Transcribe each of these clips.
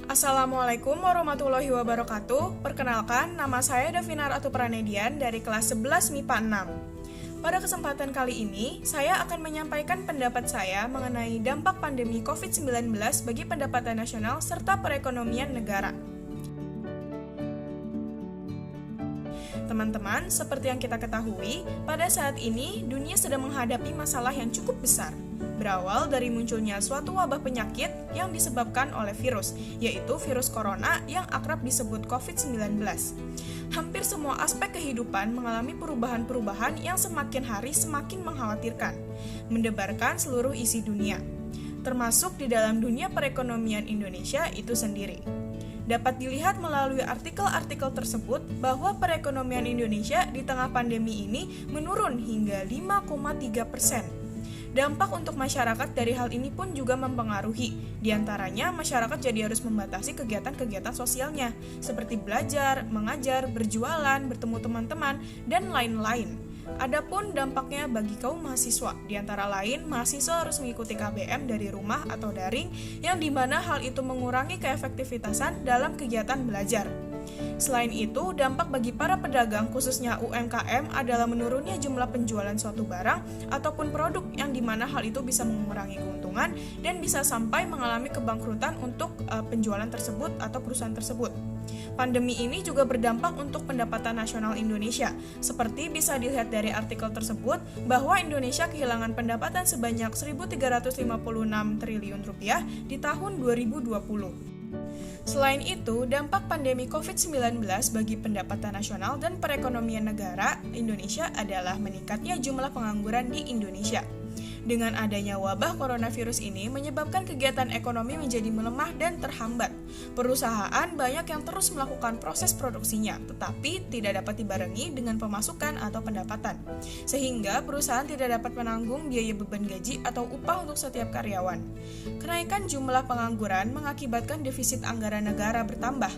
Assalamualaikum warahmatullahi wabarakatuh. Perkenalkan, nama saya Davina Ratu Pranedian dari kelas 11 MIPA 6. Pada kesempatan kali ini, saya akan menyampaikan pendapat saya mengenai dampak pandemi COVID-19 bagi pendapatan nasional serta perekonomian negara. Teman-teman, seperti yang kita ketahui, pada saat ini dunia sedang menghadapi masalah yang cukup besar. Berawal dari munculnya suatu wabah penyakit yang disebabkan oleh virus, yaitu virus corona yang akrab disebut COVID-19. Hampir semua aspek kehidupan mengalami perubahan-perubahan yang semakin hari semakin mengkhawatirkan, mendebarkan seluruh isi dunia, termasuk di dalam dunia perekonomian Indonesia itu sendiri. Dapat dilihat melalui artikel-artikel tersebut bahwa perekonomian Indonesia di tengah pandemi ini menurun hingga 5,3%. Dampak untuk masyarakat dari hal ini pun juga mempengaruhi. Di antaranya, masyarakat jadi harus membatasi kegiatan-kegiatan sosialnya, seperti belajar, mengajar, berjualan, bertemu teman-teman, dan lain-lain. Adapun dampaknya bagi kaum mahasiswa, di antara lain, mahasiswa harus mengikuti KBM dari rumah atau daring, yang dimana hal itu mengurangi keefektivitasan dalam kegiatan belajar. Selain itu, dampak bagi para pedagang khususnya UMKM adalah menurunnya jumlah penjualan suatu barang ataupun produk yang dimana hal itu bisa mengurangi keuntungan dan bisa sampai mengalami kebangkrutan untuk penjualan tersebut atau perusahaan tersebut. Pandemi ini juga berdampak untuk pendapatan nasional Indonesia. Seperti bisa dilihat dari artikel tersebut bahwa Indonesia kehilangan pendapatan sebanyak 1.356 triliun rupiah di tahun 2020. Selain itu, dampak pandemi COVID-19 bagi pendapatan nasional dan perekonomian negara Indonesia adalah meningkatnya jumlah pengangguran di Indonesia. Dengan adanya wabah coronavirus ini menyebabkan kegiatan ekonomi menjadi melemah dan terhambat. Perusahaan banyak yang terus melakukan proses produksinya, tetapi tidak dapat dibarengi dengan pemasukan atau pendapatan. Sehingga perusahaan tidak dapat menanggung biaya beban gaji atau upah untuk setiap karyawan. Kenaikan jumlah pengangguran mengakibatkan defisit anggaran negara bertambah.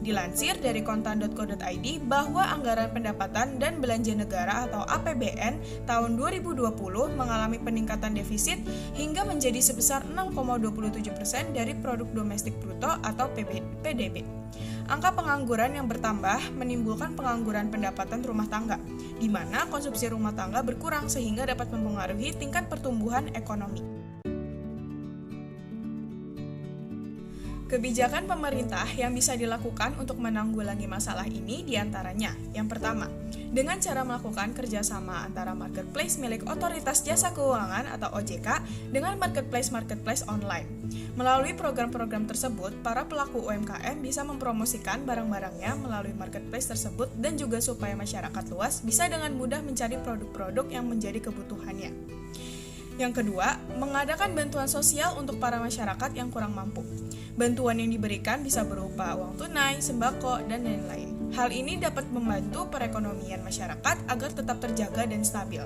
Dilansir dari kontan.co.id bahwa anggaran pendapatan dan belanja negara atau APBN tahun 2020 mengalami peningkatan defisit hingga menjadi sebesar 6,27% dari produk domestik bruto atau PDB. Angka pengangguran yang bertambah menimbulkan pengangguran pendapatan rumah tangga, di mana konsumsi rumah tangga berkurang sehingga dapat mempengaruhi tingkat pertumbuhan ekonomi. Kebijakan pemerintah yang bisa dilakukan untuk menanggulangi masalah ini diantaranya, yang pertama, dengan cara melakukan kerjasama antara marketplace milik Otoritas Jasa Keuangan atau OJK dengan marketplace online. Melalui program-program tersebut, para pelaku UMKM bisa mempromosikan barang-barangnya melalui marketplace tersebut dan juga supaya masyarakat luas bisa dengan mudah mencari produk-produk yang menjadi kebutuhannya. Yang kedua, mengadakan bantuan sosial untuk para masyarakat yang kurang mampu. Bantuan yang diberikan bisa berupa uang tunai, sembako, dan lain-lain. Hal ini dapat membantu perekonomian masyarakat agar tetap terjaga dan stabil.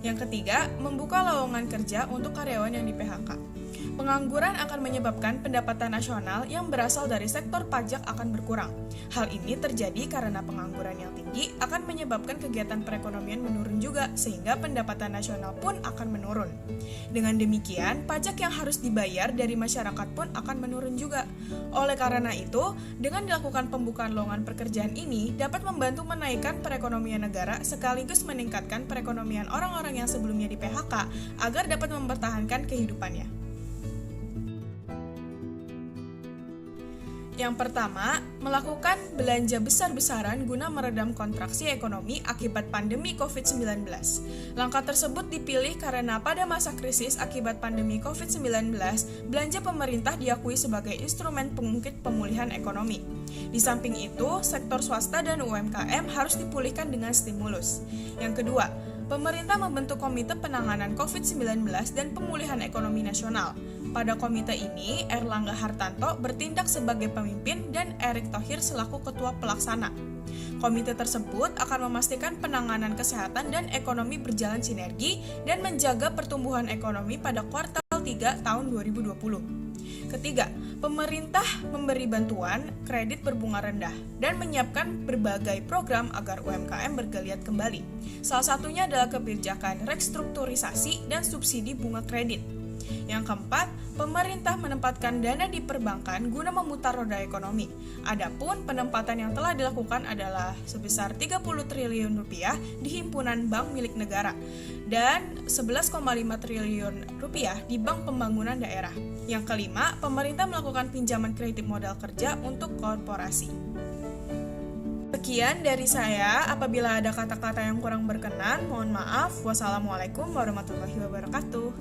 Yang ketiga, membuka lowongan kerja untuk karyawan yang di-PHK. Pengangguran akan menyebabkan pendapatan nasional yang berasal dari sektor pajak akan berkurang. Hal ini terjadi karena pengangguran yang tinggi akan menyebabkan kegiatan perekonomian menurun juga, sehingga pendapatan nasional pun akan menurun. Dengan demikian, pajak yang harus dibayar dari masyarakat pun akan menurun juga. Oleh karena itu, dengan dilakukan pembukaan lowongan pekerjaan ini dapat membantu menaikkan perekonomian negara sekaligus meningkatkan perekonomian orang-orang yang sebelumnya di-PHK agar dapat mempertahankan kehidupannya. Yang pertama, melakukan belanja besar-besaran guna meredam kontraksi ekonomi akibat pandemi COVID-19. Langkah tersebut dipilih karena pada masa krisis akibat pandemi COVID-19, belanja pemerintah diakui sebagai instrumen pengungkit pemulihan ekonomi. Di samping itu, sektor swasta dan UMKM harus dipulihkan dengan stimulus. Yang kedua, pemerintah membentuk Komite Penanganan COVID-19 dan Pemulihan Ekonomi Nasional. Pada komite ini, Erlangga Hartarto bertindak sebagai pemimpin dan Erick Thohir selaku ketua pelaksana. Komite tersebut akan memastikan penanganan kesehatan dan ekonomi berjalan sinergi dan menjaga pertumbuhan ekonomi pada kuartal 3 tahun 2020. Ketiga, pemerintah memberi bantuan kredit berbunga rendah dan menyiapkan berbagai program agar UMKM bergeliat kembali. Salah satunya adalah kebijakan restrukturisasi dan subsidi bunga kredit. Yang keempat, pemerintah menempatkan dana di perbankan guna memutar roda ekonomi. Adapun penempatan yang telah dilakukan adalah sebesar 30 triliun rupiah di himpunan bank milik negara dan 11,5 triliun rupiah di Bank Pembangunan Daerah. Yang kelima, pemerintah melakukan pinjaman kredit modal kerja untuk korporasi. Sekian dari saya. Apabila ada kata-kata yang kurang berkenan, mohon maaf. Wassalamualaikum warahmatullahi wabarakatuh.